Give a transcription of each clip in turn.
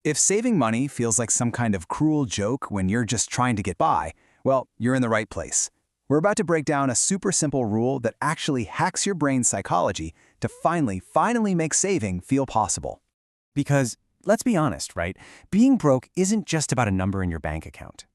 If saving money feels like some kind of cruel joke when you're just trying to get by, well, you're in the right place. We're about to break down a super simple rule that actually hacks your brain's psychology to finally make saving feel possible. Because, let's be honest, right? Being broke isn't just about a number in your bank account.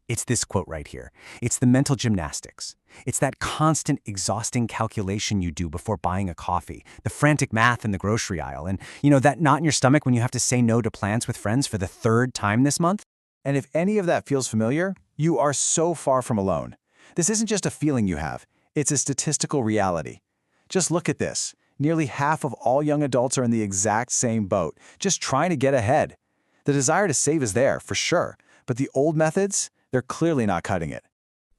It's this quote right here. It's the mental gymnastics. It's that constant, exhausting calculation you do before buying a coffee, the frantic math in the grocery aisle, and, that knot in your stomach when you have to say no to plans with friends for the third time this month. And if any of that feels familiar, you are so far from alone. This isn't just a feeling you have, it's a statistical reality. Just look at this. Nearly half of all young adults are in the exact same boat, just trying to get ahead. The desire to save is there, for sure, but the old methods, they're clearly not cutting it.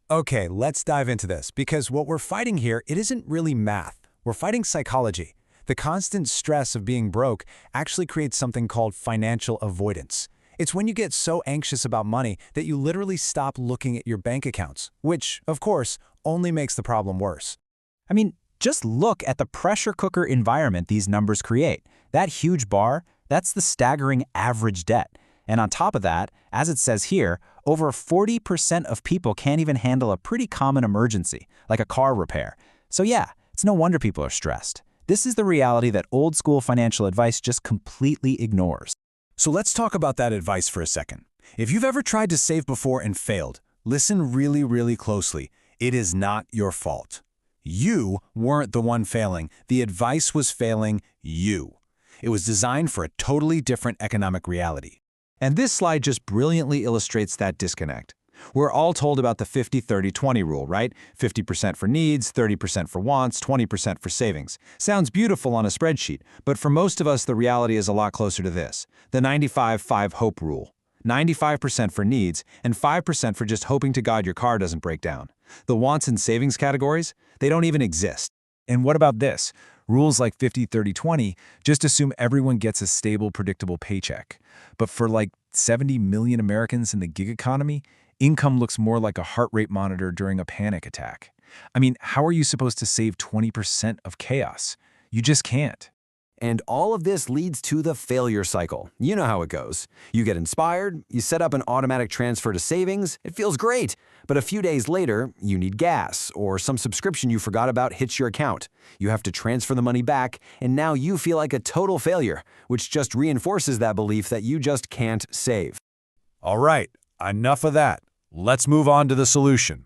Okay, let's dive into this, because what we're fighting here, it isn't really math. We're fighting psychology. The constant stress of being broke actually creates something called financial avoidance. It's when you get so anxious about money that you literally stop looking at your bank accounts, which, of course, only makes the problem worse. I mean, just look at the pressure cooker environment these numbers create. That huge bar, that's the staggering average debt. And on top of that, as it says here, over 40% of people can't even handle a pretty common emergency, like a car repair. So yeah, it's no wonder people are stressed. This is the reality that old-school financial advice just completely ignores. So let's talk about that advice for a second. If you've ever tried to save before and failed, listen really closely. It is not your fault. You weren't the one failing. The advice was failing you. It was designed for a totally different economic reality. And this slide just brilliantly illustrates that disconnect. We're all told about the 50-30-20 rule, right? 50% for needs, 30% for wants, 20% for savings. Sounds beautiful on a spreadsheet, but for most of us, the reality is a lot closer to this. The 95-5 hope rule. 95% for needs and 5% for just hoping to God your car doesn't break down. The wants and savings categories, they don't even exist. And what about this? Rules like 50-30-20 just assume everyone gets a stable, predictable paycheck. But for like 70 million Americans in the gig economy, income looks more like a heart rate monitor during a panic attack. I mean, how are you supposed to save 20% of chaos? You just can't. And all of this leads to the failure cycle. You know how it goes. You get inspired, you set up an automatic transfer to savings, it feels great. But a few days later, you need gas, or some subscription you forgot about hits your account. You have to transfer the money back, and now you feel like a total failure, which just reinforces that belief that you just can't save. All right, enough of that. Let's move on to the solution.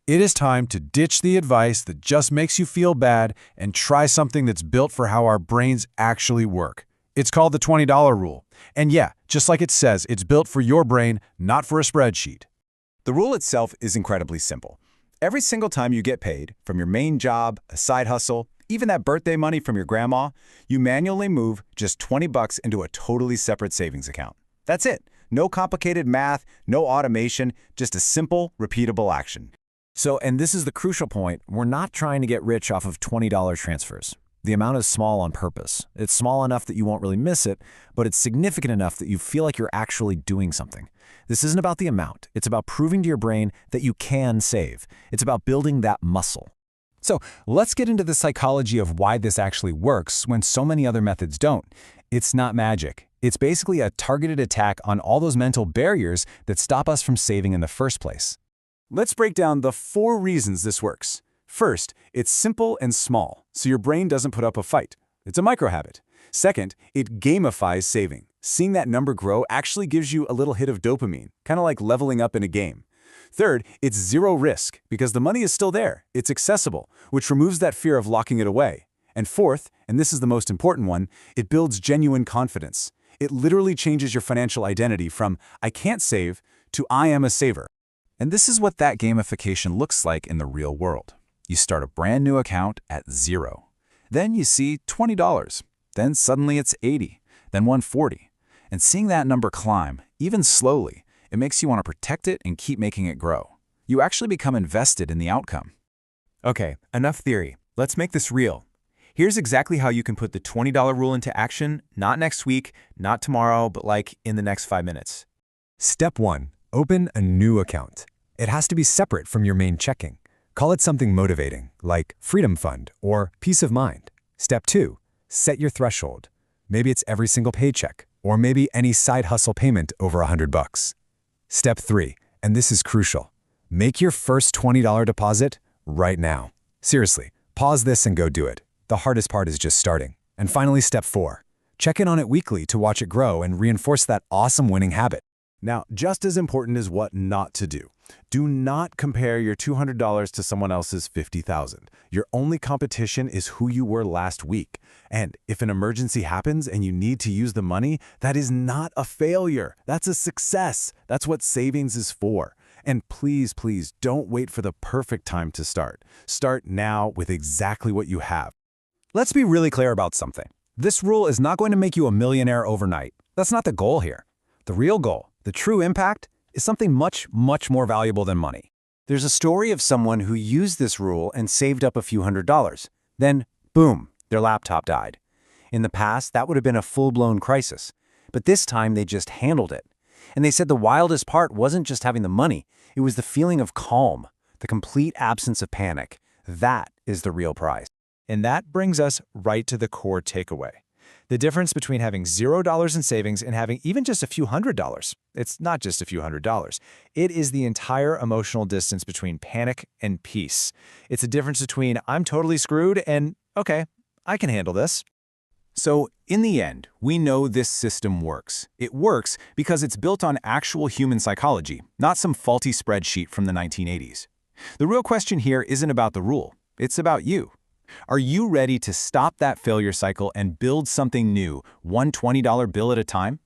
It is time to ditch the advice that just makes you feel bad and try something that's built for how our brains actually work. It's called the $20 rule. And yeah, just like it says, it's built for your brain, not for a spreadsheet. The rule itself is incredibly simple. Every single time you get paid, from your main job, a side hustle, even that birthday money from your grandma, you manually move just $20 into a totally separate savings account. That's it. No complicated math, no automation, just a simple, repeatable action. So, and this is the crucial point, we're not trying to get rich off of $20 transfers. The amount is small on purpose. It's small enough that you won't really miss it, but it's significant enough that you feel like you're actually doing something. This isn't about the amount. It's about proving to your brain that you can save. It's about building that muscle. So let's get into the psychology of why this actually works when so many other methods don't. It's not magic. It's basically a targeted attack on all those mental barriers that stop us from saving in the first place. Let's break down the 4 reasons this works. First, it's simple and small, so your brain doesn't put up a fight. It's a microhabit. Second, it gamifies saving. Seeing that number grow actually gives you a little hit of dopamine, kind of like leveling up in a game. Third, it's zero risk, because the money is still there. It's accessible, which removes that fear of locking it away. And fourth, and this is the most important one, it builds genuine confidence. It literally changes your financial identity from "I can't save" to "I am a saver." And this is what that gamification looks like in the real world. You start a brand new account at 0. Then you see $20. Then suddenly it's 80, then 140. And seeing that number climb, even slowly, it makes you want to protect it and keep making it grow. You actually become invested in the outcome. Okay, enough theory. Let's make this real. Here's exactly how you can put the $20 rule into action, not next week, not tomorrow, but like in the next 5 minutes. Step 1. Open a new account. It has to be separate from your main checking. Call it something motivating, like Freedom Fund or Peace of Mind. Step 2. Set your threshold. Maybe it's every single paycheck, or maybe any side hustle payment over $100. Step 3, and this is crucial. Make your first $20 deposit right now. Seriously, pause this and go do it. The hardest part is just starting. And finally, step 4. Check in on it weekly to watch it grow and reinforce that awesome winning habit. Now, just as important is what not to do. Do not compare your $200 to someone else's $50,000. Your only competition is who you were last week. And if an emergency happens and you need to use the money, that is not a failure. That's a success. That's what savings is for. And please, please don't wait for the perfect time to start. Start now with exactly what you have. Let's be really clear about something. This rule is not going to make you a millionaire overnight. That's not the goal here. The real goal, the true impact, is something much, much more valuable than money. There's a story of someone who used this rule and saved up a few $100s. Then, boom, their laptop died. In the past, that would have been a full-blown crisis. But this time, they just handled it. And they said the wildest part wasn't just having the money, it was the feeling of calm, the complete absence of panic. That is the real prize. And that brings us right to the core takeaway. The difference between having $0 in savings and having even just a few $100s. It's not just a few $100s. It is the entire emotional distance between panic and peace. It's a difference between I'm totally screwed and, okay, I can handle this. So, in the end, we know this system works. It works because it's built on actual human psychology, not some faulty spreadsheet from the 1980s. The real question here isn't about the rule. It's about you. Are you ready to stop that failure cycle and build something new, one $20 bill at a time?